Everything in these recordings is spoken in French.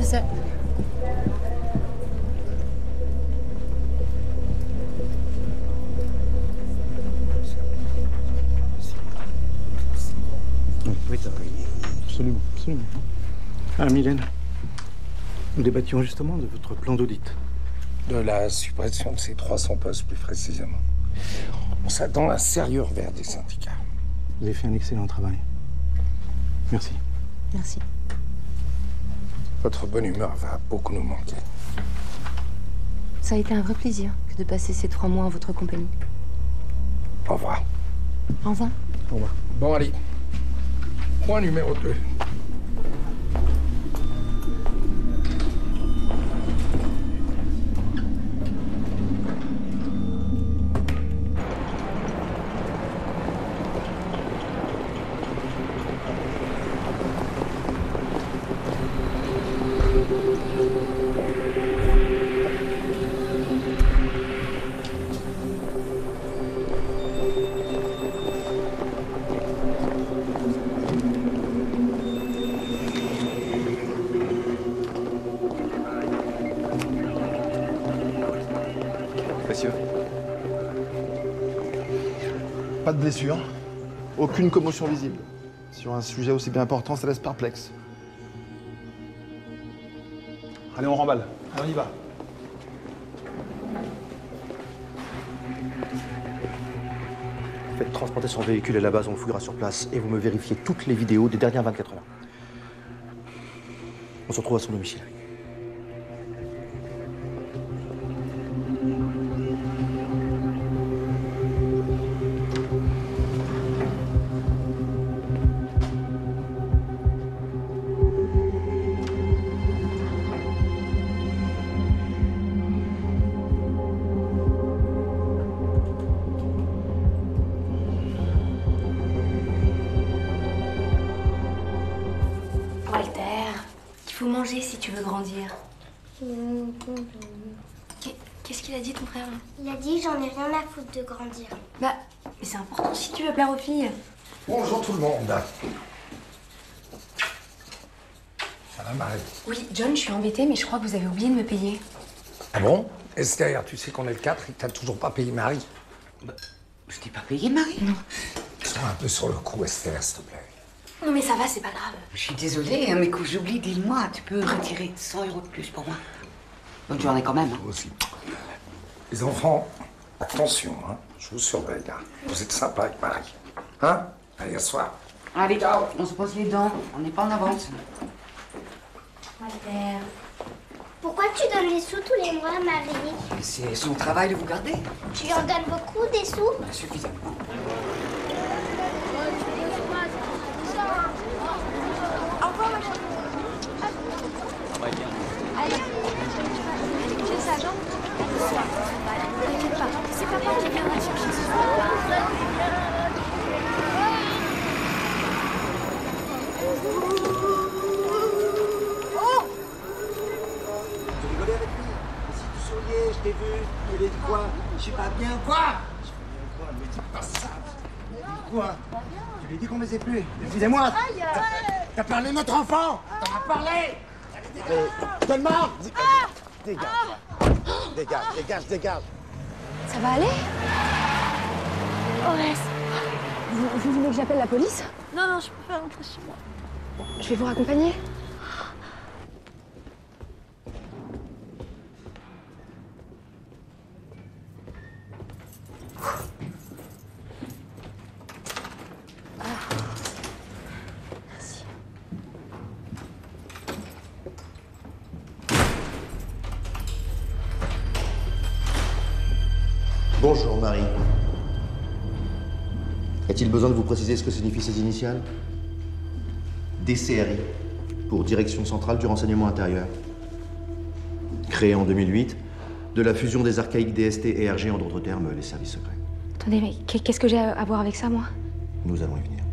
professeur. Oui, absolument, absolument. Ah, Mylène, nous débattions justement de votre plan d'audit. De la suppression de ces 300 postes, plus précisément. On s'attend à un sérieux revers des syndicats. Vous avez fait un excellent travail. Merci. Merci. Votre bonne humeur va beaucoup nous manquer. Ça a été un vrai plaisir que de passer ces 3 mois en votre compagnie. Au revoir. Au revoir. Au revoir. Bon, allez. Point numéro 2. Précieux. Pas de blessure. Aucune commotion visible. Sur un sujet aussi bien important, ça laisse perplexe. Allez, on remballe. Allez, on y va. Faites transporter son véhicule à la base, on le fouillera sur place. Et vous me vérifiez toutes les vidéos des dernières 24 heures. On se retrouve à son domicile. Walter, il faut manger si tu veux grandir. Qu'est-ce qu'il a dit ton frère là? Il a dit j'en ai rien à foutre de grandir. Bah, mais c'est important si tu veux plaire aux filles. Bonjour tout le monde. Ça va, Marie? Oui, John, je suis embêtée, mais je crois que vous avez oublié de me payer. Ah bon? Esther, tu sais qu'on est le 4 et que t'as toujours pas payé Marie? Bah, je t'ai pas payé, Marie? Non. Sois un peu sur le coup, Esther, s'il te plaît. Non mais ça va, c'est pas grave. Je suis désolée, hein, mais quand j'oublie, dis-le-moi, tu peux retirer 100 € de plus pour moi. Bonne journée quand même. Hein. Vous aussi. Les enfants, attention, hein. Je vous surveille, hein. Vous êtes sympa avec Marie. Hein? Allez, à soir. Allez, on se pose les dents, on n'est pas en avance. Walter. Pourquoi tu donnes les sous tous les mois, Marie? C'est son travail de vous garder. Tu lui en donnes beaucoup, des sous? Suffisamment. Au revoir, ma chérie. Allez, j'ai sa jambe. T'inquiète pas, c'est papa qui viendra te chercher ce soir. Tu rigolais avec lui? Mais si tu souriais, je t'ai vu, il est quoi? Je suis pas bien ou quoi? Je suis pas bien ou quoi? Mais dis pas ça! Dis quoi? Tu lui dis qu'on baisait plus? Excusez-moi! T'as parlé de notre enfant! T'en as parlé! Donne-moi! Dégage! Dégage, dégage, dégage! Ça va aller? Horace. Vous voulez que j'appelle la police? Non, non, je préfère rentrer chez moi. Je vais vous raccompagner. Merci. Bonjour, Marie. A-t-il besoin de vous préciser ce que signifient ces initiales? DCRI, pour Direction Centrale du Renseignement Intérieur. Créé en 2008, de la fusion des archaïques DST et RG, en d'autres termes, les services secrets. Attendez, mais qu'est-ce que j'ai à voir avec ça, moi? Nous allons y venir.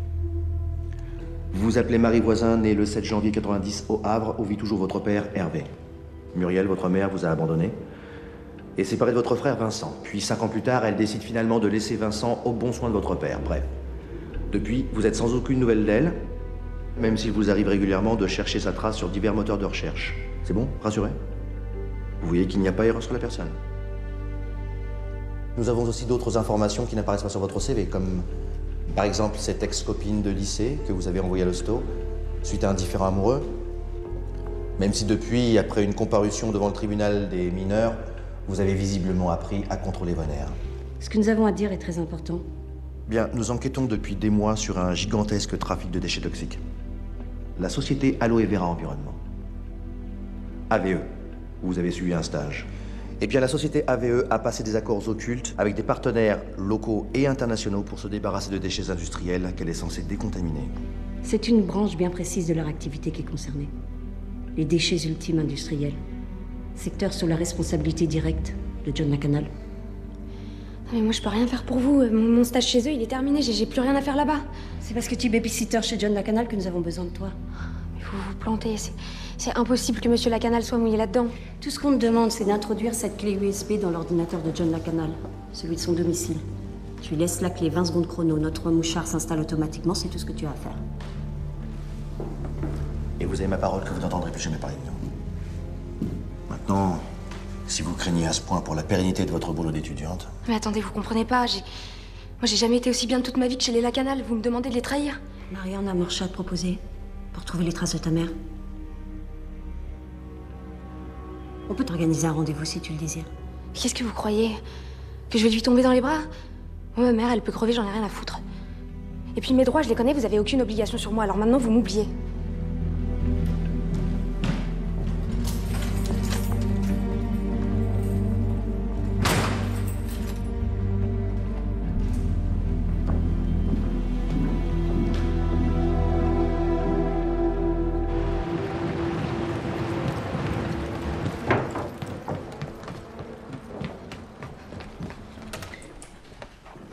Vous vous appelez Marie Voisin, née le 7 janvier 90 au Havre, où vit toujours votre père, Hervé. Muriel, votre mère, vous a abandonné et séparé de votre frère Vincent. Puis 5 ans plus tard, elle décide finalement de laisser Vincent au bon soin de votre père. Bref. Depuis, vous êtes sans aucune nouvelle d'elle, même s'il vous arrive régulièrement de chercher sa trace sur divers moteurs de recherche. C'est bon? Rassuré? Vous voyez qu'il n'y a pas erreur sur la personne. Nous avons aussi d'autres informations qui n'apparaissent pas sur votre CV, comme par exemple cette ex-copine de lycée que vous avez envoyée à l'hosto suite à un différend amoureux. Même si depuis, après une comparution devant le tribunal des mineurs, vous avez visiblement appris à contrôler vos nerfs. Ce que nous avons à dire est très important. Bien, nous enquêtons depuis des mois sur un gigantesque trafic de déchets toxiques. La société Aloe Vera Environnement. AVE, où vous avez suivi un stage. Eh bien, la société AVE a passé des accords occultes avec des partenaires locaux et internationaux pour se débarrasser de déchets industriels qu'elle est censée décontaminer. C'est une branche bien précise de leur activité qui est concernée. Les déchets ultimes industriels. Secteur sous la responsabilité directe de John McCannal. Non mais moi je peux rien faire pour vous. Mon stage chez eux il est terminé, j'ai plus rien à faire là-bas. C'est parce que tu es babysitter chez John McCannal que nous avons besoin de toi. Mais vous vous plantez, c'est impossible que Monsieur Lacanal soit mouillé là-dedans. Tout ce qu'on te demande, c'est d'introduire cette clé USB dans l'ordinateur de John McCannal, celui de son domicile. Tu lui laisses la clé 20 secondes chrono, notre mouchard s'installe automatiquement, c'est tout ce que tu as à faire. Et vous avez ma parole que vous n'entendrez plus jamais parler de nous. Maintenant, si vous craignez à ce point pour la pérennité de votre boulot d'étudiante... Mais attendez, vous comprenez pas, moi j'ai jamais été aussi bien de toute ma vie que chez les Lacanal, vous me demandez de les trahir. Marianne a Morcha à te proposer pour trouver les traces de ta mère. On peut t'organiser un rendez-vous si tu le désires. Qu'est-ce que vous croyez? Que je vais lui tomber dans les bras? Moi, ma mère, elle peut crever, j'en ai rien à foutre. Et puis mes droits, je les connais, vous avez aucune obligation sur moi, alors maintenant vous m'oubliez.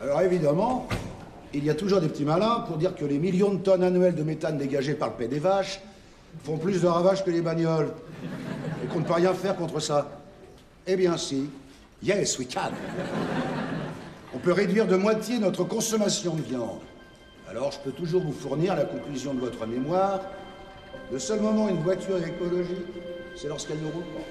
Alors évidemment, il y a toujours des petits malins pour dire que les millions de tonnes annuelles de méthane dégagées par le pet des vaches font plus de ravages que les bagnoles. Et qu'on ne peut rien faire contre ça. Eh bien si, yes we can. On peut réduire de moitié notre consommation de viande. Alors je peux toujours vous fournir la conclusion de votre mémoire. Le seul moment où une voiture est écologique, c'est lorsqu'elle ne roule pas.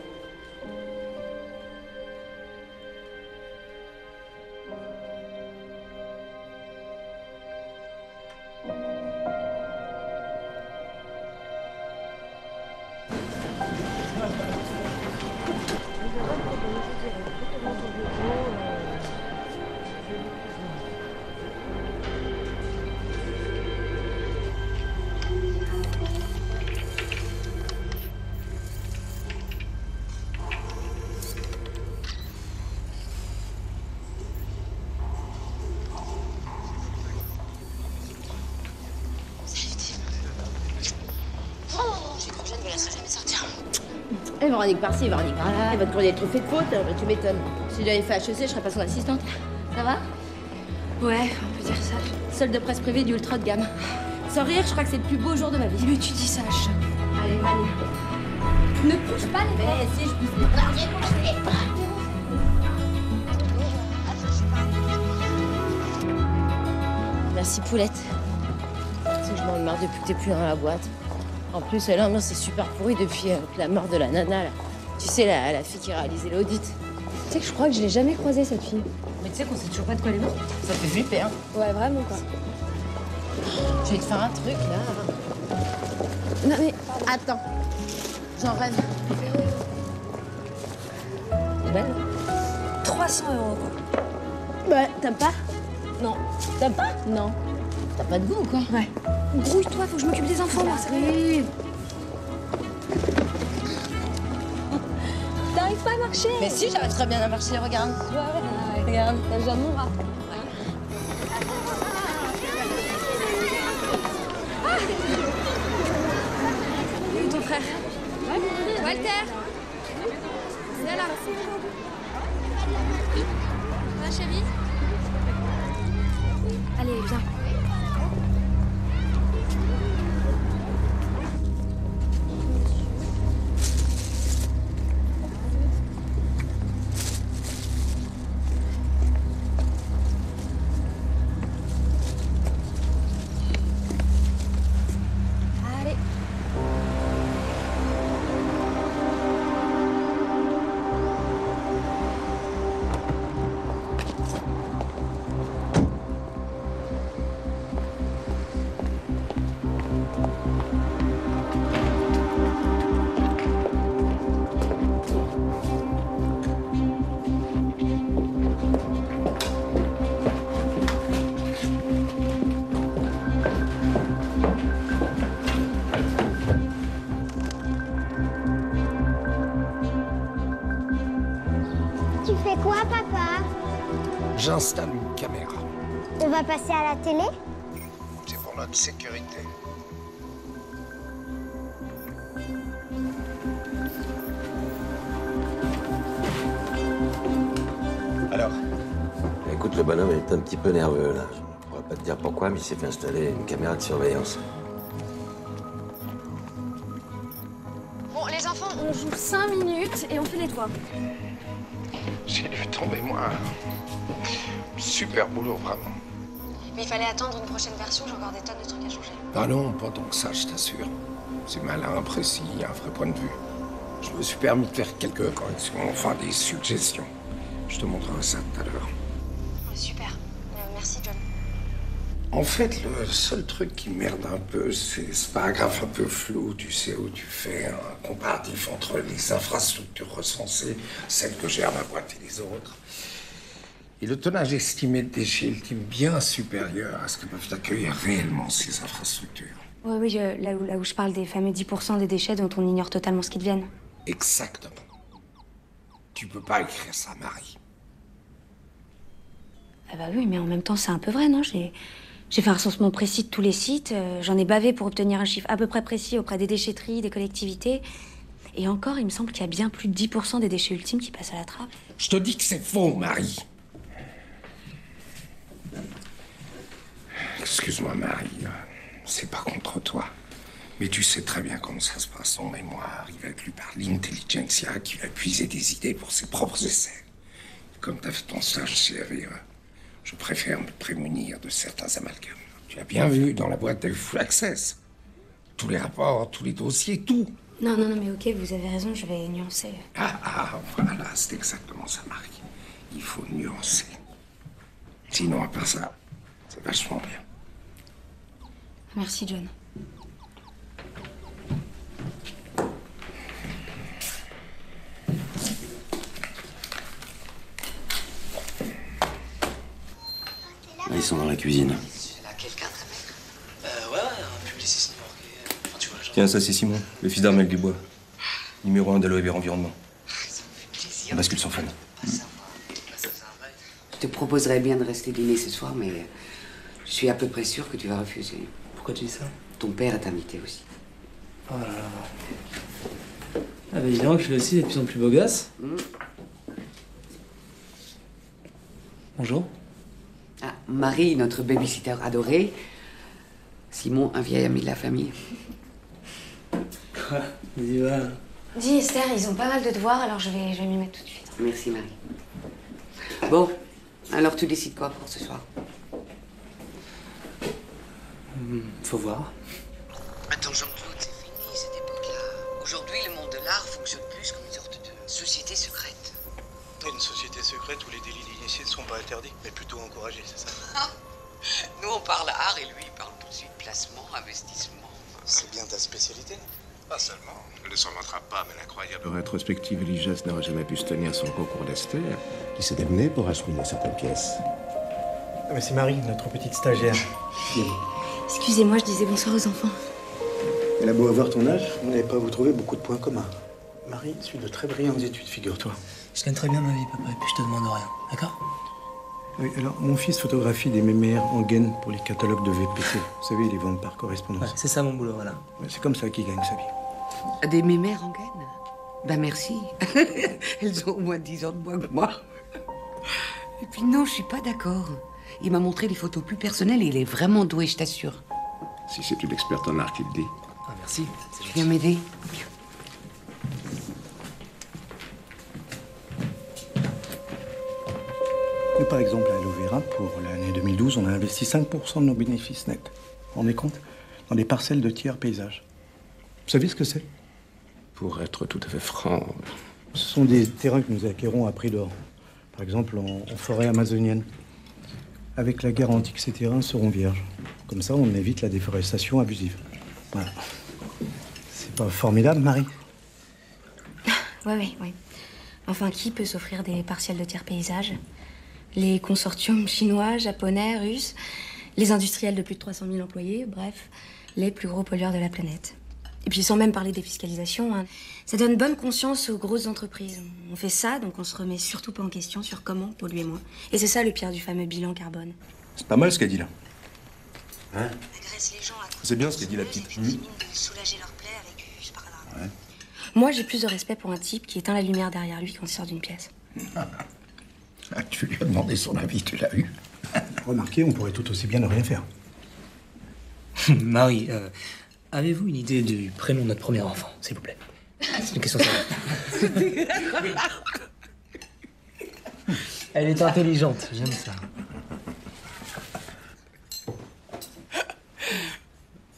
Véronique par-ci, Véronique par-là, elle va te coller trop fait de fautes, tu m'étonnes. Si j'avais fait HEC, je serais pas son assistante. Ça va? Ouais, on peut dire ça. Solde de presse privée du ultra de gamme. Sans rire, je crois que c'est le plus beau jour de ma vie. Mais tu dis ça, Allez, allez. Ne pousse pas les bras. Si, je pousse les bras. J'ai poussé les bras. Merci, Poulette. C'est que je m'en marre depuis que t'es plus dans la boîte. En plus, l'ambiance est super pourrie depuis la mort de la nana, là. Tu sais, la fille qui a réalisé l'audit. Tu sais que je crois que je l'ai jamais croisée, cette fille. Mais tu sais qu'on sait toujours pas de quoi elle est morte. Ça fait flipper, hein. Ouais, vraiment, quoi. Je vais te faire un truc, là. Non, mais... Attends. J'en rêve. C'est belle. 300 €, quoi. Ouais, t'aimes pas? Non. T'aimes pas? Non. T'as pas de goût ou quoi? Ouais. Grouille-toi, faut que je m'occupe des enfants, moi. Oui. T'arrives pas à marcher? Mais si, j'arrive très bien à marcher, regarde. Ouais, regarde, t'as déjà mon bras. Où est ton frère? Walter! Viens là. Va, chérie? Allez, viens. j'installe une caméra. On va passer à la télé? C'est pour notre sécurité. Alors? Écoute, le bonhomme est un petit peu nerveux, là. Je pourrais pas te dire pourquoi, mais il s'est fait installer une caméra de surveillance. Bon, les enfants, on joue 5 minutes et on fait les toits. J'ai vu tomber, moi. Super boulot, vraiment. Mais il fallait attendre une prochaine version, j'ai encore des tonnes de trucs à changer. Ah non, pas tant que ça, je t'assure. C'est malin, précis, un vrai point de vue. Je me suis permis de faire quelques corrections, enfin des suggestions. Je te montrerai ça tout à l'heure. Ouais, super. Merci, John. En fait, le seul truc qui merde un peu, c'est ce paragraphe un peu flou, tu sais, où tu fais un comparatif entre les infrastructures recensées, celles que gère ma boîte et les autres, et le tonnage estimé de déchets ultimes bien supérieur à ce que peuvent accueillir réellement ces infrastructures. Oui, là où je parle des fameux 10% des déchets dont on ignore totalement ce qu'ils deviennent. Exactement. Tu peux pas écrire ça, Marie. Ah bah oui, mais en même temps, c'est un peu vrai, non? J'ai fait un recensement précis de tous les sites, j'en ai bavé pour obtenir un chiffre à peu près précis auprès des déchetteries, des collectivités. Et encore, il me semble qu'il y a bien plus de 10% des déchets ultimes qui passent à la trappe. Je te dis que c'est faux, Marie. Excuse-moi, Marie, c'est pas contre toi. Mais tu sais très bien comment ça se passe. Son mémoire, il va être lu par l'intelligentsia qui va puiser des idées pour ses propres essais. Comme t'as fait ton stage, chérie, je préfère me prémunir de certains amalgames. Tu as bien vu, dans la boîte, t'as eu full access. Tous les rapports, tous les dossiers, tout. Non, mais ok, vous avez raison, je vais nuancer. Voilà, c'est exactement ça, Marie. Il faut nuancer. Sinon, à part ça, c'est vachement bien. Merci, John. Ils sont dans la cuisine. C'est là quelqu'un, ta mère? Ouais, un publiciste new-yorkais. Enfin, tu vois, genre... Tiens, ça c'est Simon, le fils d'Armel Dubois. Numéro 1 d'Aloe Vera Environnement. Ça me fait plaisir. On bascule sans fan. Je te proposerais bien de rester dîner ce soir, mais je suis à peu près sûre que tu vas refuser. Pourquoi tu dis ça? Ton père est invité aussi. Oh là là. Ah bah évidemment que je suis aussi de plus en plus beau gosse. Bonjour. Ah, Marie, notre babysitter adorée. Simon, un vieil ami de la famille. Quoi? Dis va. Dis Esther, ils ont pas mal de devoirs, alors je vais m'y mettre tout de suite. Merci Marie. Bon, alors tu décides quoi pour ce soir? Faut voir. Attends, Jean-Claude, c'est fini cette époque-là. Aujourd'hui, le monde de l'art fonctionne plus comme une sorte de société secrète. Une société secrète où les délits d'initiés ne sont pas interdits, mais plutôt encouragés, c'est ça? Nous, on parle art et lui, il parle tout de suite placement, investissement. C'est bien ta spécialité. Pas seulement. Ne s'en vantera pas, mais l'incroyable rétrospective Eligas n'aurait jamais pu se tenir son concours d'Esther, qui s'était menée pour acheminer certaines pièces. Ah, mais c'est Marie, notre petite stagiaire. Excusez-moi, je disais bonsoir aux enfants. Elle a beau avoir ton âge, vous n'allez pas vous trouver beaucoup de points communs. Marie suit de très brillantes études, figure-toi. Je gagne très bien ma vie, papa, et puis je te demande rien, d'accord? Oui, alors, mon fils photographie des mémères en gaine pour les catalogues de VPC. Vous savez, ils les vendent par correspondance. Ouais, c'est ça mon boulot, voilà. C'est comme ça qu'il gagne sa vie. Des mémères en gaine? Ben merci. Elles ont au moins 10 ans de moins que moi. Et puis non, je suis pas d'accord. Il m'a montré des photos plus personnelles et il est vraiment doué, je t'assure. Si c'est une experte en art qui le dit. Ah, merci. Tu viens m'aider? Nous, par exemple, à Aloe Vera, pour l'année 2012, on a investi 5% de nos bénéfices nets. Vous vous rendez compte? Dans des parcelles de tiers paysages. Vous savez ce que c'est? Pour être tout à fait franc... Ce sont des terrains que nous acquérons à prix d'or. Par exemple, en forêt amazonienne. Avec la garantie que ces terrains seront vierges. Comme ça, on évite la déforestation abusive. Voilà. C'est pas formidable, Marie? Oui. Enfin, qui peut s'offrir des partiels de tiers paysages? Les consortiums chinois, japonais, russes, les industriels de plus de 300 000 employés, bref, les plus gros pollueurs de la planète. Et puis sans même parler des fiscalisations, hein. Ça donne bonne conscience aux grosses entreprises. On fait ça, donc on se remet surtout pas en question sur comment polluer moins. Et c'est ça le pire du fameux bilan carbone. C'est pas mal ce qu'elle dit là. Hein? C'est bien ce qu'a dit la petite. Ouais. Moi, j'ai plus de respect pour un type qui éteint la lumière derrière lui quand il sort d'une pièce. Ah, tu lui as demandé son avis, tu l'as eu. Remarquez, on pourrait tout aussi bien ne rien faire. Marie, avez-vous une idée du prénom de notre premier enfant, s'il vous plaît? C'est une question sérieuse. Elle est intelligente, j'aime ça.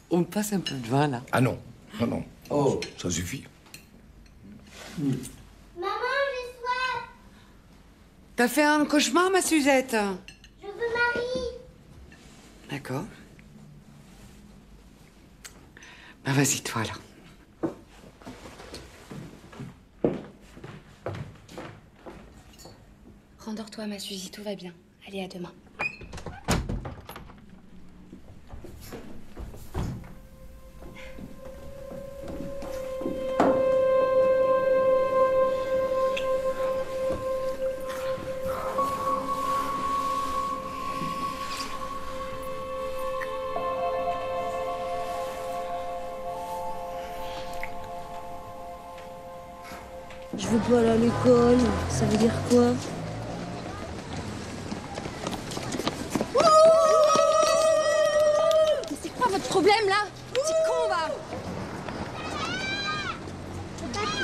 On me passe un peu de vin, là. Ah non, non, non. Oh, ça suffit. Maman, j'ai soif. T'as fait un cauchemar, ma Suzette? Je veux Marie. D'accord. Bah, vas-y, toi, là. Rendors-toi, ma Suzy, tout va bien. Allez, à demain. Je veux pas aller à l'école. Ça veut dire quoi? Mais c'est quoi votre problème là? Petit con va!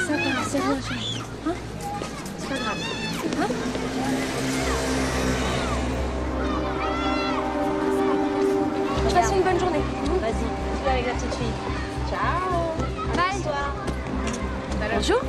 Ça va, c'est rien, chérie. Hein? C'est pas grave. Hein? Passe une bonne journée. Vas-y, tu vas avec la petite fille. Ciao. Bye. Bonsoir. Bonjour.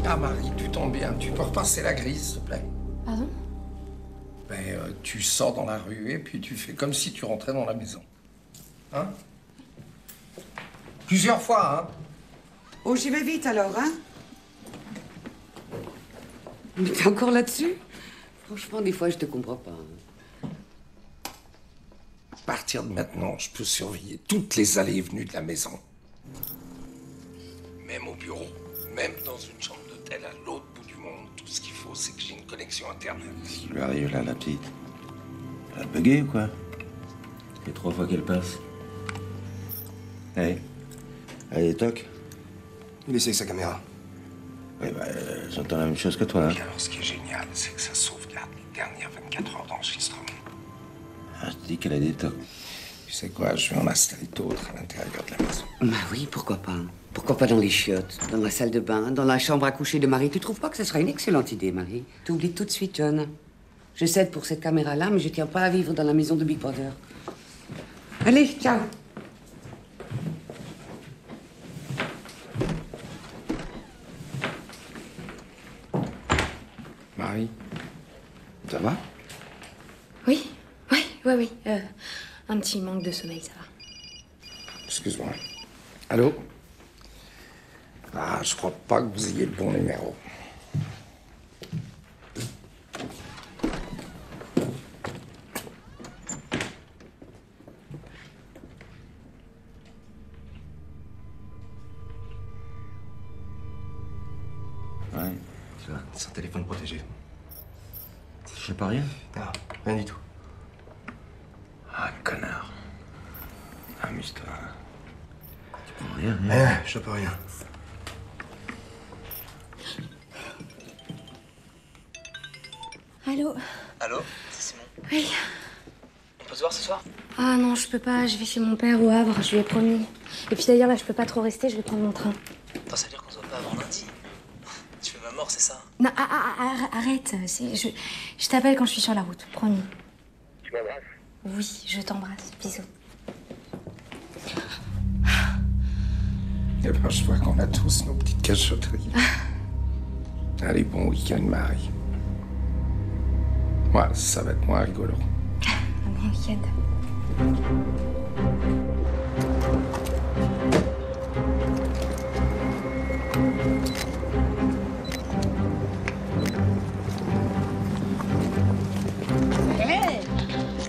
Ah, Marie, tu tombes bien. Tu peux repasser la grise, s'il te plaît? Pardon? Tu sors dans la rue et puis tu fais comme si tu rentrais dans la maison. Hein? Plusieurs fois, hein? Oh, j'y vais vite, alors, hein? Mais t'es encore là-dessus? Franchement, des fois, je te comprends pas. À partir de maintenant, je peux surveiller toutes les allées et venues de la maison. Même au bureau, même dans une chambre d'hôtel à l'autre bout du monde. Tout ce qu'il faut, c'est que j'ai une connexion Internet. Ce qui lui arrive là, la petite. Elle a bugué ou quoi? Ça fait 3 fois qu'elle passe. Hey. Allez, toc. Il essaye sa caméra. Oui, j'entends la même chose que toi. Hein. Et alors, ce qui est génial, c'est que ça sauvegarde les dernières 24 heures d'enregistrement. Ah, je te dis qu'elle a des tocs. Tu sais quoi, je vais en installer d'autres à l'intérieur de la maison. Bah oui, pourquoi pas? Pourquoi pas dans les chiottes, dans la salle de bain, dans la chambre à coucher de Marie? Tu trouves pas que ce serait une excellente idée, Marie? T'oublies tout de suite, John. Je cède pour cette caméra-là, mais je tiens pas à vivre dans la maison de Big Brother. Allez, ciao. Marie, ça va? Oui. Un petit manque de sommeil, ça va. Excuse-moi. Allô? Ah, je crois pas que vous ayez le bon numéro. Ouais. C'est un téléphone protégé. Je sais pas rien. Non, rien du tout. Ah, connard. Amuse-toi. Tu prends rien, Je sais pas rien. Allô? Allô? C'est Simon. Oui. On peut se voir ce soir? Ah non, je peux pas. Je vais chez mon père au Havre, je lui ai promis. Et puis d'ailleurs, là, je peux pas trop rester, je vais prendre mon train. Attends, ça veut dire qu'on se voit pas avant lundi? Tu fais ma mort, c'est ça? Non, arrête. Je t'appelle quand je suis sur la route, promis. Tu m'embrasses? Oui, je t'embrasse. Bisous. Eh ben, je vois qu'on a tous nos petites cachotteries. Allez, bon week-end, Marie. Ouais, ça va être moins rigolo. Un bon week-end.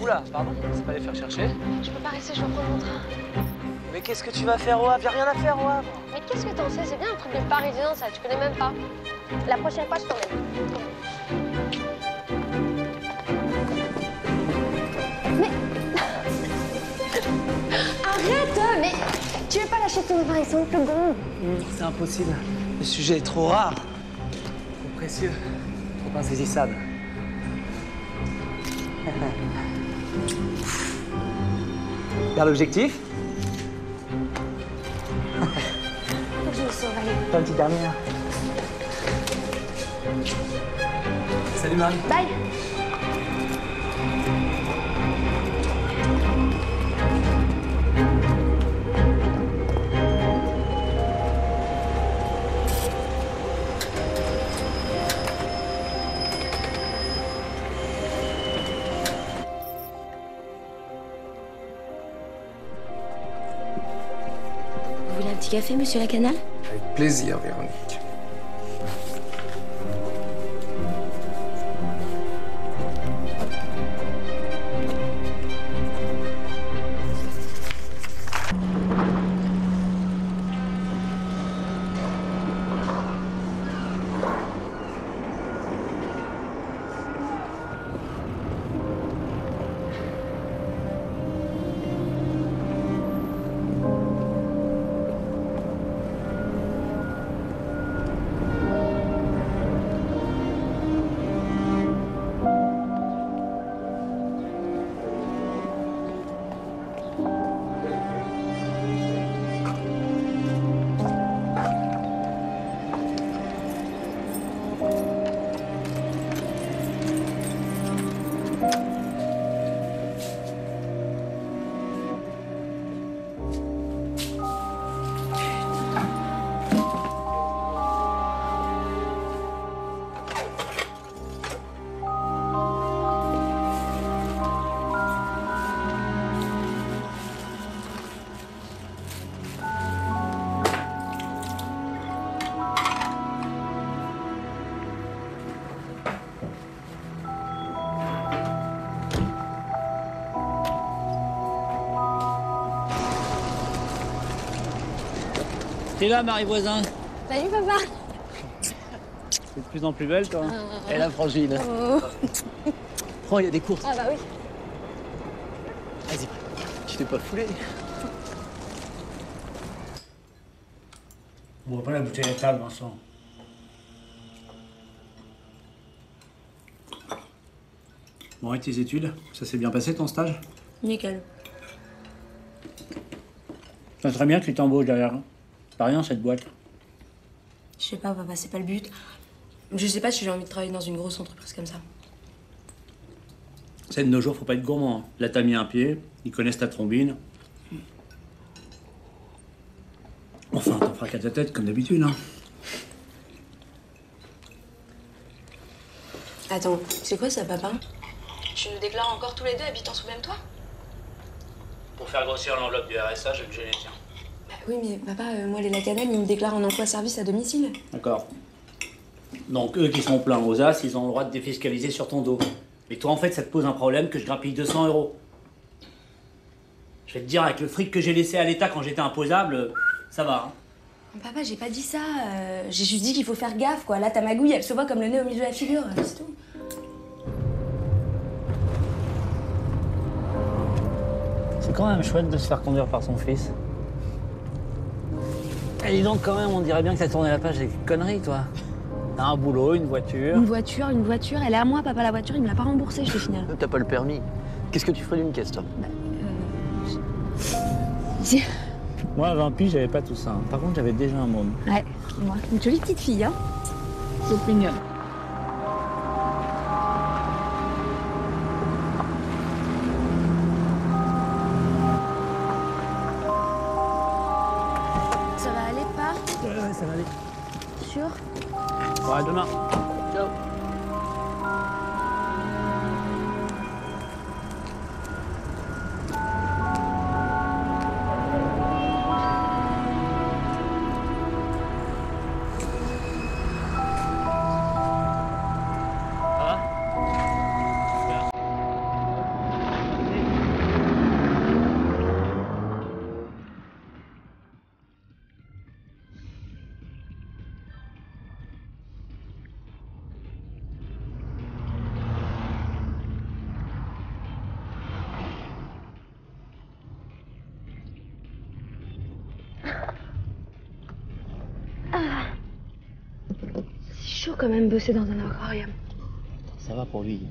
Oula, pardon, c'est pas les faire chercher. Je peux pas rester, je vais prendre mon train. Mais qu'est-ce que tu vas faire au Havre? Y'a rien à faire au Havre. Mais qu'est-ce que t'en sais? C'est bien un truc de parisien, ça, tu connais même pas. La prochaine fois, je t'emmène. Mais... Arrête, mais... Tu veux pas lâcher ton vin, ils sont plus gros. C'est impossible. Le sujet est trop rare. Trop précieux. Trop insaisissable. Regarde l'objectif. Faut que je me sauve, allez. Pas une petite dernière. Salut Marie. Bye. Vous voulez un petit café, monsieur Lacanal? Avec plaisir, Véronique. T'es là, Marie Voisin. Salut, papa. T'es de plus en plus belle, toi. Et la frangine. Oh. Oh, il y a des courses. Ah bah oui. Vas-y, tu t'es pas foulé. On voit pas la bouteille à table, Vincent. Bon, et tes études? Ça s'est bien passé, ton stage? Nickel. Ça serait bien que tu t'embauches derrière. Pas rien, cette boîte. Je sais pas, papa, c'est pas le but. Je sais pas si j'ai envie de travailler dans une grosse entreprise comme ça. C'est de nos jours, faut pas être gourmand. Hein. Là, t'as mis un pied, ils connaissent ta trombine. Enfin, t'en feras qu'à ta tête, comme d'habitude, hein. Attends, c'est quoi ça, papa? Tu nous déclares encore tous les deux habitant sous le même toit? Pour faire grossir l'enveloppe du RSA, je vais me gêner, tiens. Bah oui, mais papa, moi, les Lacanal, ils me déclarent en emploi-service à domicile. D'accord. Donc, eux qui sont pleins aux as, ils ont le droit de défiscaliser sur ton dos. Mais toi, en fait, ça te pose un problème que je grappille 200 €. Je vais te dire, avec le fric que j'ai laissé à l'État quand j'étais imposable, ça va. Hein. Papa, j'ai pas dit ça. J'ai juste dit qu'il faut faire gaffe, quoi. Là, ta magouille, elle se voit comme le nez au milieu de la figure, c'est tout. C'est quand même chouette de se faire conduire par son fils. Et dis donc, quand même, on dirait bien que t'as tourné la page des conneries, toi. T'as un boulot, une voiture. Une voiture, elle est à moi, papa, la voiture, il me l'a pas remboursée, je te final. T'as pas le permis. Qu'est-ce que tu ferais d'une caisse, toi? Si. Moi, à 20 piges, j'avais pas tout ça. Hein. Par contre, j'avais déjà un môme. Ouais, moi. Une jolie petite fille, hein. C'est mignonne. Ça va aller, ça va aller. Sûr? Ouais, à demain. Ciao. C'est chaud quand même bosser dans un aquarium. Ça va pour lui.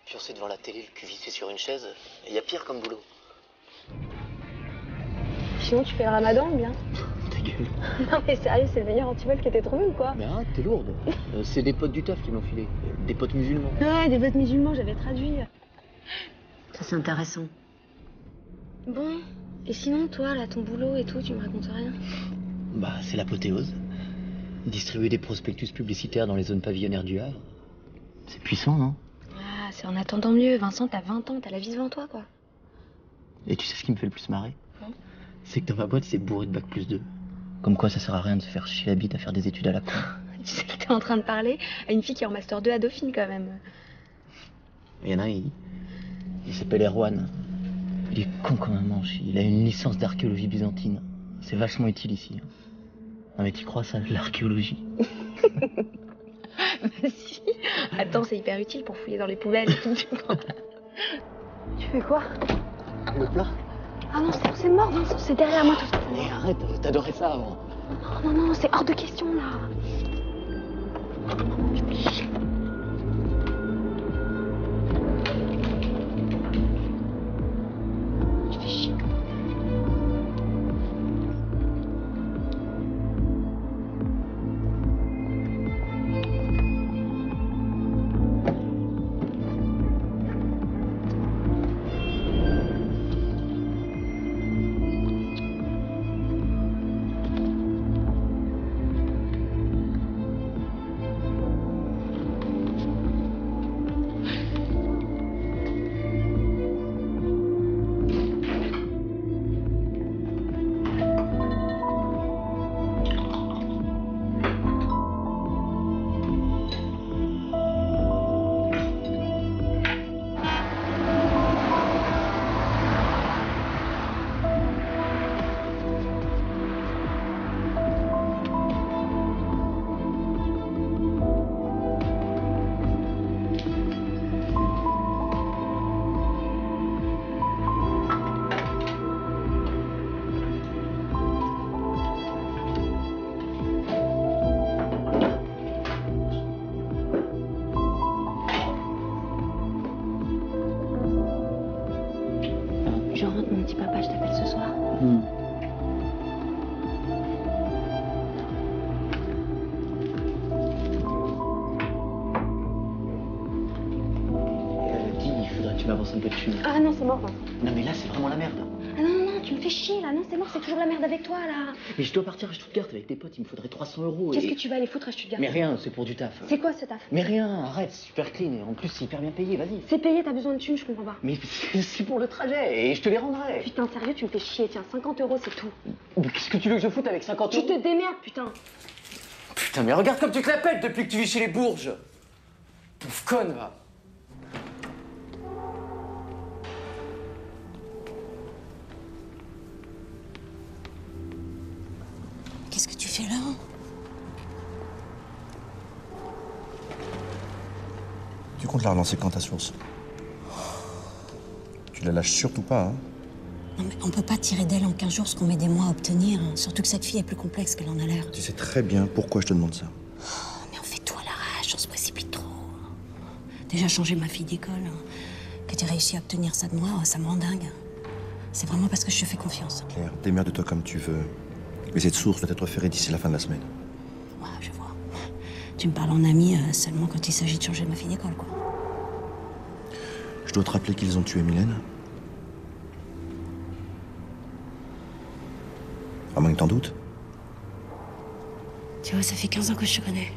Purcer devant la télé, le cul vissé sur une chaise, il y a pire comme boulot. Sinon tu fais le ramadan ou bien? Ta gueule. Non mais sérieux, c'est le meilleur antivol que t'aies trouvé ou quoi? Mais arrête, t'es lourde. C'est des potes du taf qui m'ont filé. Des potes musulmans. Ouais, des potes musulmans, j'avais traduit. Ça, c'est intéressant. Bon, et sinon toi, là, ton boulot et tout, tu me racontes rien? Bah, c'est l'apothéose. Distribuer des prospectus publicitaires dans les zones pavillonnaires du Havre. C'est puissant, non? Ah, c'est en attendant mieux. Vincent, t'as 20 ans, t'as la vie devant toi, quoi. Et tu sais ce qui me fait le plus marrer? Non. C'est que dans ma boîte, c'est bourré de bac+2. Comme quoi, ça sert à rien de se faire chier la bite à faire des études à la con. Tu sais que t'es en train de parler à une fille qui est en Master 2 à Dauphine, quand même. Il y en a un, il s'appelle Erwan. Il est con comme un manche. Il a une licence d'archéologie byzantine. C'est vachement utile ici. Non mais tu crois ça, l'archéologie? Bah si. Attends, c'est hyper utile pour fouiller dans les poubelles et tout. Tu fais quoi? Le plat. Ah non, c'est mort, Vincent, c'est derrière moi tout ça. Mais arrête, t'adorais ça avant. Non, non, non, c'est hors de question, là. Tu fais chier. Je rentre, mon petit papa, je t'appelle ce soir. Dis, il faudrait que tu m'avances un peu dessus. Ah non, c'est mort, Vincent. Non mais là, c'est vraiment la merde. Ah non, non, non, tu me fais chier, là. Non, c'est mort, c'est toujours la merde avec toi, là. Mais je dois partir à Stuttgart avec tes potes, il me faudrait 300 €. Qu'est-ce que tu vas aller foutre à Stuttgart? Mais rien, c'est pour du taf. C'est quoi ce taf? Mais rien, arrête, c'est super clean et en plus c'est hyper bien payé, vas-y. C'est payé, t'as besoin de thunes, je comprends pas. Mais c'est pour le trajet et je te les rendrai. Putain, sérieux, tu me fais chier. Tiens, 50 €, c'est tout. Mais qu'est-ce que tu veux que je foute avec 50 €? Tu te démerdes, putain. Putain, mais regarde comme tu te la pètes depuis que tu vis chez les Bourges. Pauvre conne, va. Qu'est-ce que tu fais là? Tu comptes la relancer quand ta source? Tu la lâches surtout pas, hein? Non mais on peut pas tirer d'elle en 15 jours ce qu'on met des mois à obtenir, hein. Surtout que cette fille est plus complexe qu'elle en a l'air. Tu sais très bien pourquoi je te demande ça. Mais on fait tout à l'arrache, on se précipite trop. Déjà changer ma fille d'école, hein. Que tu aies réussi à obtenir ça de moi, ça me rend dingue. C'est vraiment parce que je te fais confiance. Claire, démerde-toi comme tu veux. Mais cette source doit être referrée d'ici la fin de la semaine. Ouais, je vois. Tu me parles en ami seulement quand il s'agit de changer ma fille d'école, quoi. Je dois te rappeler qu'ils ont tué Mylène. À moins que t'en doutes. Tu vois, ça fait 15 ans que je te connais.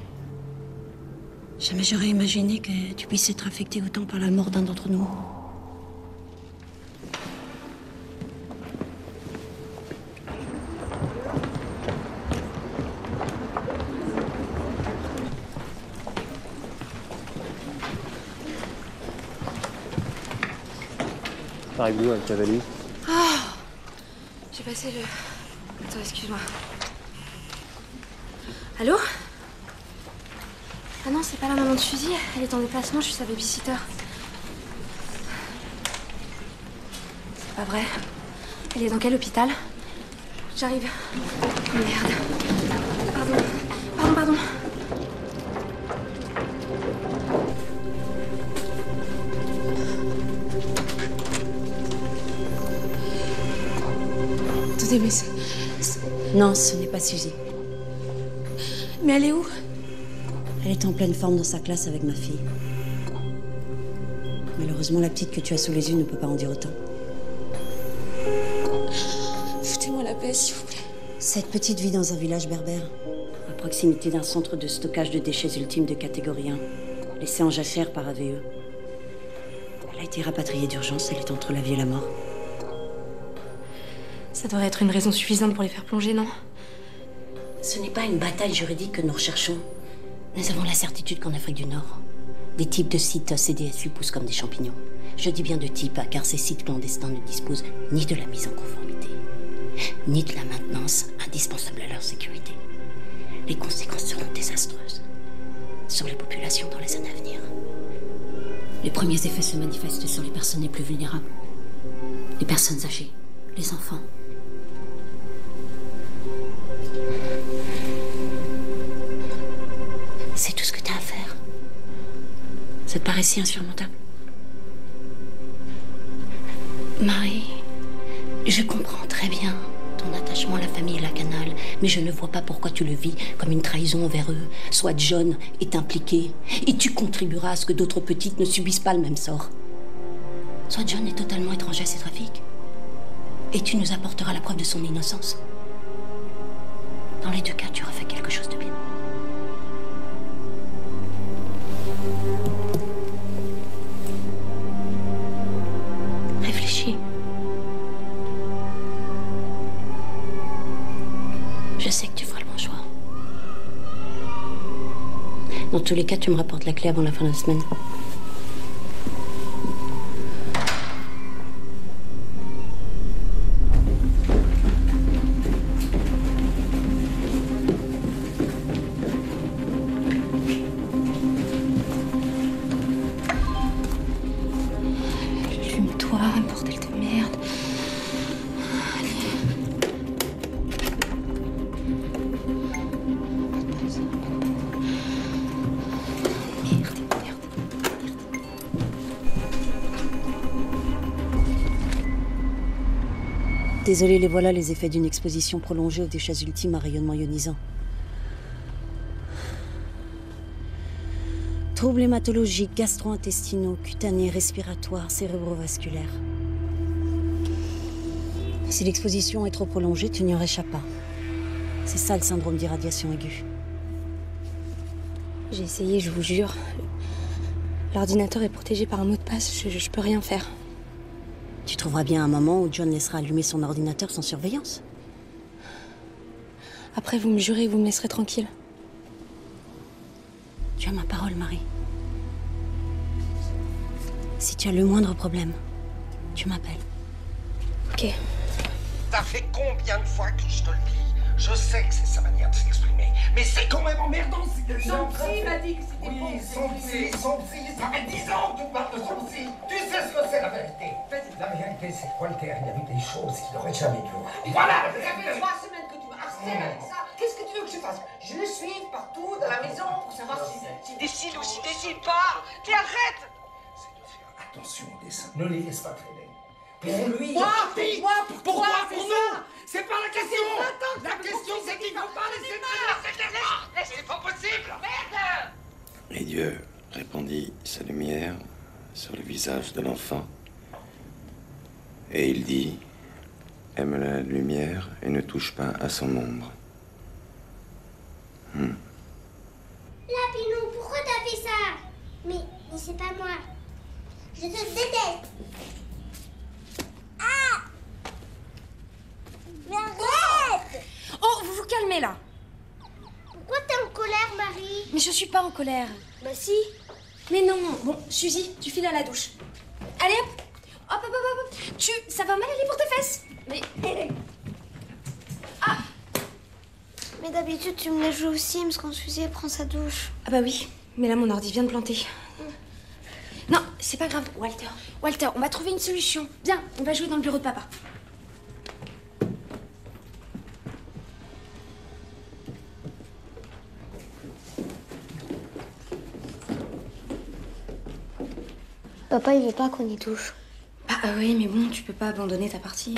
Jamais j'aurais imaginé que tu puisses être affecté autant par la mort d'un d'entre nous. Pareil bleu avec Cavalier. Ah, j'ai passé le... Attends, excuse-moi. Allô? Ah non, c'est pas la maman de Suzy. Elle est en déplacement, je suis sa babysitter. C'est pas vrai. Elle est dans quel hôpital? J'arrive. Merde. Pardon. Attendez, mais Non, ce n'est pas Suzy. Mais elle est où? Elle est en pleine forme dans sa classe avec ma fille. Malheureusement, la petite que tu as sous les yeux ne peut pas en dire autant. Foutez-moi la paix, s'il vous plaît. Cette petite vit dans un village berbère, à proximité d'un centre de stockage de déchets ultimes de catégorie 1, laissé en jachère par AVE. Elle a été rapatriée d'urgence, elle est entre la vie et la mort. Ça devrait être une raison suffisante pour les faire plonger, non? Ce n'est pas une bataille juridique que nous recherchons. Nous avons la certitude qu'en Afrique du Nord, des types de sites CDSU poussent comme des champignons. Je dis bien de type, car ces sites clandestins ne disposent ni de la mise en conformité, ni de la maintenance indispensable à leur sécurité. Les conséquences seront désastreuses sur les populations dans les années à venir. Les premiers effets se manifestent sur les personnes les plus vulnérables. Les personnes âgées, les enfants. C'est tout ce que tu as à faire. Ça te paraît si insurmontable? Marie, je comprends très bien ton attachement à la famille et la Canal, mais je ne vois pas pourquoi tu le vis comme une trahison envers eux. Soit John est impliqué, et tu contribueras à ce que d'autres petites ne subissent pas le même sort. Soit John est totalement étranger à ces trafics, et tu nous apporteras la preuve de son innocence. Dans les deux cas, tu auras fait quelque chose de bien. Réfléchis. Je sais que tu feras le bon choix. Dans tous les cas, tu me rapportes la clé avant la fin de la semaine. Allume-toi, bordel de merde. Désolé, les voilà les effets d'une exposition prolongée aux déchets ultimes à rayonnement ionisant. Troubles hématologiques, gastro-intestinaux, cutanés, respiratoires, cérébrovasculaires. Si l'exposition est trop prolongée, tu n'y en réchappes pas. C'est ça le syndrome d'irradiation aiguë. J'ai essayé, je vous jure. L'ordinateur est protégé par un mot de passe, je peux rien faire. Tu trouveras bien un moment où John laissera allumer son ordinateur sans surveillance. Après, vous me jurez que vous me laisserez tranquille. Tu as ma parole, Marie. Si tu as le moindre problème, tu m'appelles. Ok. Ça fait combien de fois que je te le dis? Je sais que c'est sa manière de s'exprimer, mais c'est quand même emmerdant si des gens... Son psy m'a dit que c'était bon. Oui, son psy, ça fait 10 ans que tu parles de son psy. Tu sais ce que c'est la vérité. La vérité, c'est que Walter, il a vu des choses qu'il n'aurait jamais dû voir. Voilà. Ça fait 3 semaines que tu me harcèles avec ça. Qu'est-ce que tu veux que je fasse? Je le suis partout dans la maison pour savoir s'il décide ou s'il décide pas. Tu arrêtes. Attention au dessin, ne les laisse pas traîner. Pour lui, Pourquoi pour nous? C'est pas la question. La question, c'est qu'il ne faut pas laisser traîner. C'est pas possible. Merde. Et Dieu répandit sa lumière sur le visage de l'enfant. Et il dit, aime la lumière et ne touche pas à son ombre. Lapinou, pourquoi t'as fait ça? Mais c'est pas moi. Je te déteste. Ah! Mais arrête! Oh, vous vous calmez là. Pourquoi t'es en colère, Marie? Mais je suis pas en colère. Bah si. Mais non. Bon, Suzy, tu files à la douche. Allez hop. Hop, hop, hop, hop. Ça va mal aller pour tes fesses. Mais... Ah! Mais d'habitude, tu me la joues aux Sims quand Suzy prend sa douche. Ah bah oui, mais là mon ordi vient de planter. Non, c'est pas grave, Walter. Walter, on va trouver une solution. Viens, on va jouer dans le bureau de papa. Papa, il veut pas qu'on y touche. Bah oui, mais bon, tu peux pas abandonner ta partie.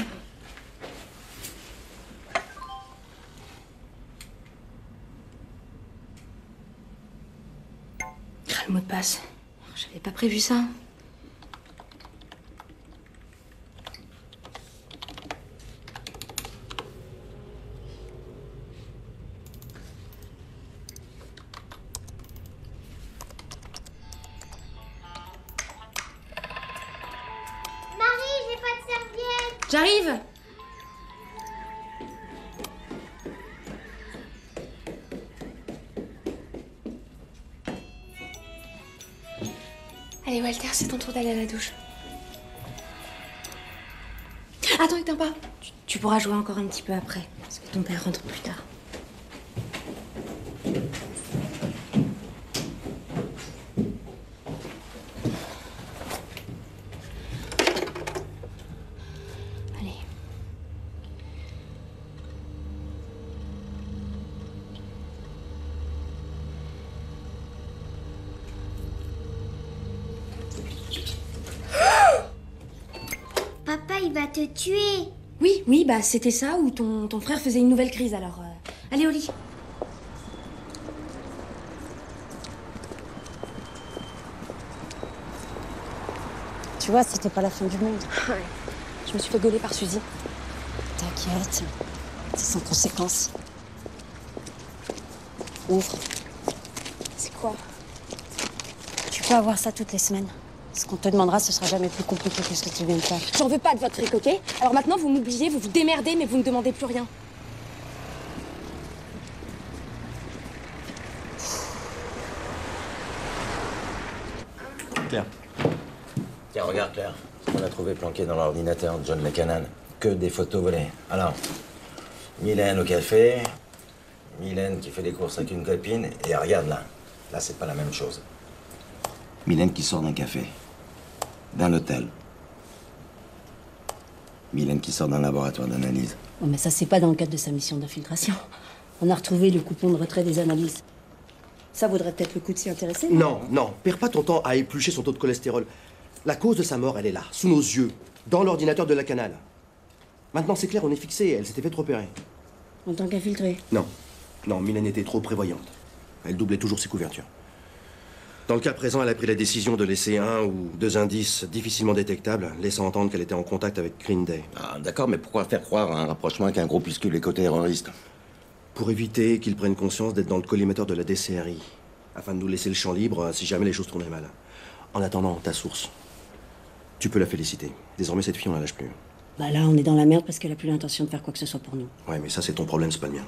Ah, le mot de passe. J'avais pas prévu ça. Marie, j'ai pas de serviette. J'arrive. Allez Walter, c'est ton tour d'aller à la douche. Attends, éteins pas. Tu pourras jouer encore un petit peu après, parce que ton père rentre plus tard. Allez. Papa, il va te tuer. Oui, bah c'était ça, ou ton frère faisait une nouvelle crise, alors... Allez au lit. Tu vois, c'était pas la fin du monde. Ouais. Je me suis fait gauler par Suzy. T'inquiète, c'est sans conséquence. Ouvre. C'est quoi? Tu peux avoir ça toutes les semaines. Ce qu'on te demandera, ce sera jamais plus compliqué que ce que tu viens de faire. J'en veux pas de votre fric, ok? Alors maintenant, vous m'oubliez, vous vous démerdez, mais vous ne demandez plus rien. Claire. Tiens, regarde, Claire. Ce qu'on a trouvé planqué dans l'ordinateur de John McCannan. Que des photos volées. Alors, Mylène au café, Mylène qui fait des courses avec une copine, et regarde là. Là, c'est pas la même chose. Mylène qui sort d'un café, d'un hôtel. Mylène qui sort d'un laboratoire d'analyse. Oh, mais ça, c'est pas dans le cadre de sa mission d'infiltration. On a retrouvé le coupon de retrait des analyses. Ça vaudrait peut-être le coup de s'y intéresser. Non, perds pas ton temps à éplucher son taux de cholestérol. La cause de sa mort, elle est là, sous nos yeux, dans l'ordinateur de la Canal. Maintenant, c'est clair, on est fixé, elle s'était fait repérer. En tant qu'infiltré. Non, Mylène était trop prévoyante. Elle doublait toujours ses couvertures. Dans le cas présent, elle a pris la décision de laisser un ou deux indices difficilement détectables, laissant entendre qu'elle était en contact avec Green Day. Ah, d'accord, mais pourquoi faire croire à un rapprochement avec un groupuscule éco-terroriste? Pour éviter qu'ils prennent conscience d'être dans le collimateur de la DCRI, afin de nous laisser le champ libre si jamais les choses tournaient mal. En attendant, ta source, tu peux la féliciter. Désormais, cette fille, on la lâche plus. Bah là, on est dans la merde parce qu'elle a plus l'intention de faire quoi que ce soit pour nous. Ouais, mais ça, c'est ton problème, c'est pas le mien.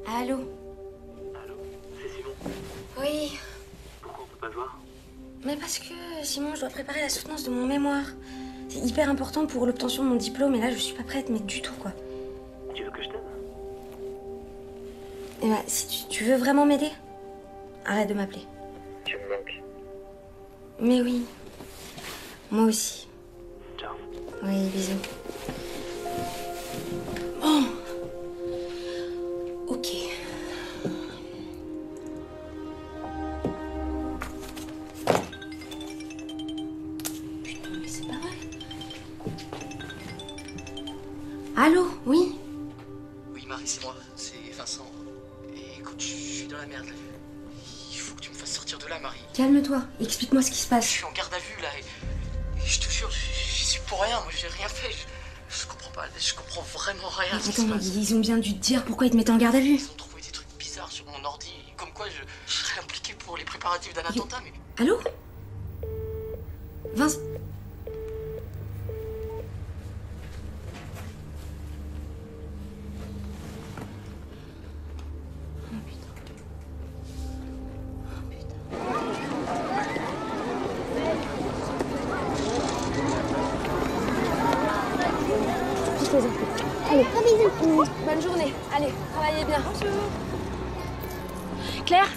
Allô? Allô, c'est Simon. Oui. Pourquoi on peut pas se voir? Mais parce que, Simon, je dois préparer la soutenance de mon mémoire. C'est hyper important pour l'obtention de mon diplôme, et là, je suis pas prête, mais du tout, quoi. Tu veux que je t'aide? Et bah, si tu veux vraiment m'aider, arrête de m'appeler. Tu me manques. Mais oui. Moi aussi. Ciao. Oui, bisous. Bon. Ok. Putain, mais c'est pas vrai. Allô, oui? Oui, Marie, c'est moi. C'est Vincent. Et écoute, je suis dans la merde, là. Il faut que tu me fasses sortir de là, Marie. Calme-toi, explique-moi ce qui se passe. Je suis en garde à vue, là. Et je te jure, j'y suis pour rien. Moi, j'ai rien fait. Je comprends pas. Je comprends vraiment rien à ce qui se Attends, passe. ils ont bien dû te dire pourquoi ils te mettaient en garde à vue. Ils ont trouvé des trucs bizarres sur mon ordi. Comme quoi, je serais impliqué pour les préparatifs d'un attentat, mais... Allô? Vince? Allez, bonne journée. Allez, travaillez bien. Bonjour. Claire?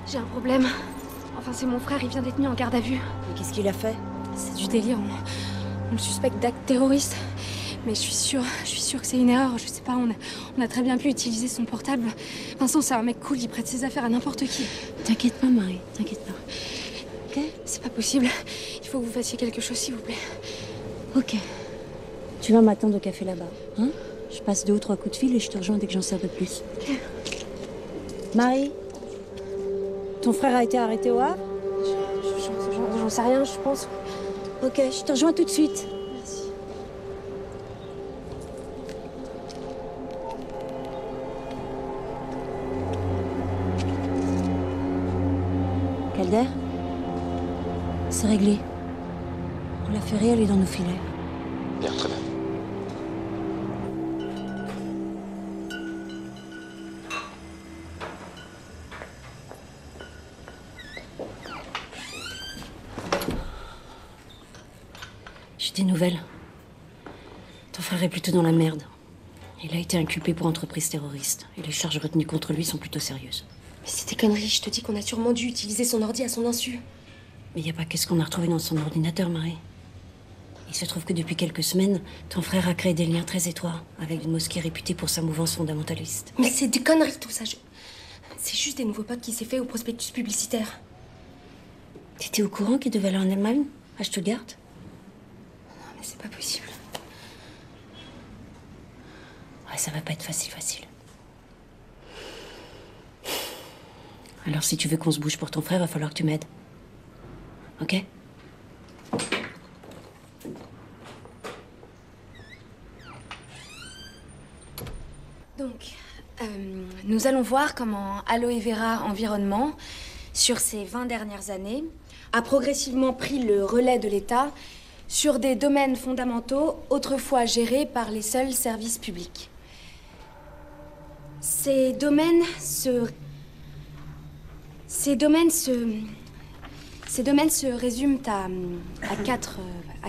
J'ai un problème. Enfin, c'est mon frère, il vient d'être mis en garde à vue. Mais qu'est-ce qu'il a fait? C'est du délire. On le suspecte d'acte terroriste. Mais je suis sûre que c'est une erreur. Je sais pas, on a très bien pu utiliser son portable. Vincent, c'est un mec cool, il prête ses affaires à n'importe qui. T'inquiète pas, Marie, t'inquiète pas. Ok? C'est pas possible. Il faut que vous fassiez quelque chose, s'il vous plaît. Ok. Tu vas m'attendre au café là-bas, hein? Je passe 2 ou 3 coups de fil et je te rejoins dès que j'en sais un peu plus. Ok. Marie? Ton frère a été arrêté au Havre? J'en sais rien, je pense. Ok, je te rejoins tout de suite. Merci. Calder? C'est réglé. On l'a fait réaller dans nos filets. Bien, très bien. J'ai des nouvelles. Ton frère est plutôt dans la merde. Il a été inculpé pour entreprise terroriste. Et les charges retenues contre lui sont plutôt sérieuses. Mais c'est des conneries, je te dis qu'on a sûrement dû utiliser son ordi à son insu. Mais il n'y a pas qu'est-ce qu'on a retrouvé dans son ordinateur, Marie. Il se trouve que depuis quelques semaines, ton frère a créé des liens très étroits avec une mosquée réputée pour sa mouvance fondamentaliste. Mais c'est des conneries tout ça. C'est juste des nouveaux potes qui s'est fait au prospectus publicitaire. T'étais au courant qu'il devait aller en Allemagne, à Stuttgart? Non, mais c'est pas possible. Ouais, ça va pas être facile. Alors si tu veux qu'on se bouge pour ton frère, va falloir que tu m'aides. Ok? Donc, nous allons voir comment Aloe Vera Environnement, sur ces 20 dernières années, a progressivement pris le relais de l'État sur des domaines fondamentaux autrefois gérés par les seuls services publics. Ces domaines se résument à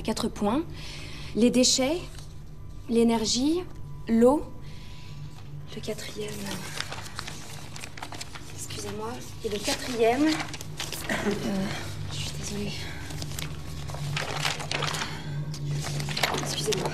quatre points. Les déchets, l'énergie, l'eau. Le quatrième... Excusez-moi. Et le quatrième... je suis désolée. Excusez-moi.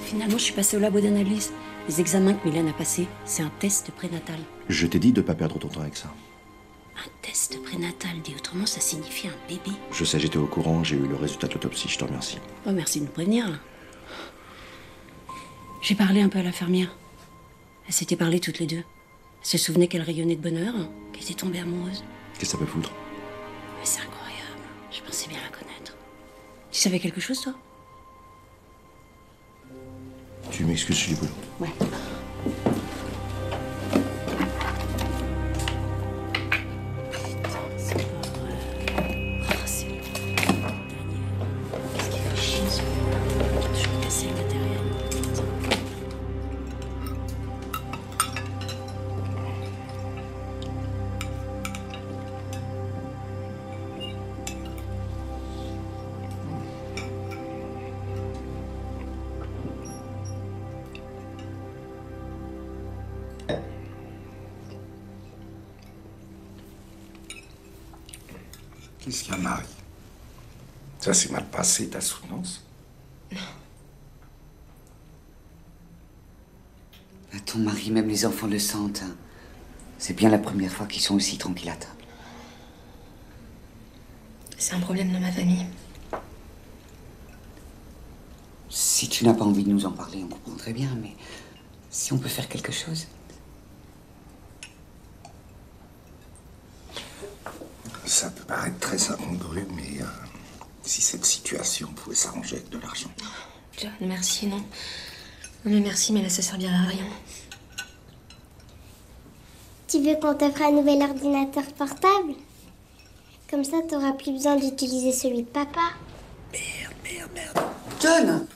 Finalement, je suis passée au labo d'analyse. Les examens que Mylène a passés, c'est un test prénatal. Je t'ai dit de pas perdre ton temps avec ça. Un test prénatal, dit autrement, ça signifie un bébé. Je sais, j'étais au courant, j'ai eu le résultat de l'autopsie, je te remercie. Oh, merci de me prévenir. J'ai parlé un peu à l'infirmière. Elles s'étaient parlé toutes les deux. Elle se souvenait qu'elle rayonnait de bonheur, qu'elle était tombée amoureuse. Qu'est-ce que ça peut foutre? Mais c'est incroyable. Je pensais bien la connaître. Tu savais quelque chose, toi? Tu m'excuses, je suis du boulot. Ouais. Qu'est-ce qu'il y a, Marie? Ça s'est mal passé, ta soutenance? Ton mari, même les enfants le sentent. Hein. C'est bien la première fois qu'ils sont aussi tranquilles à table. C'est un problème dans ma famille. Si tu n'as pas envie de nous en parler, on comprend très bien, mais si on peut faire quelque chose. Ça peut paraître très incongru, mais si cette situation pouvait s'arranger avec de l'argent. John, merci, non. Non mais merci, mais là ça servira à rien. Tu veux qu'on t'offre un nouvel ordinateur portable? Comme ça, t'auras plus besoin d'utiliser celui de papa. John!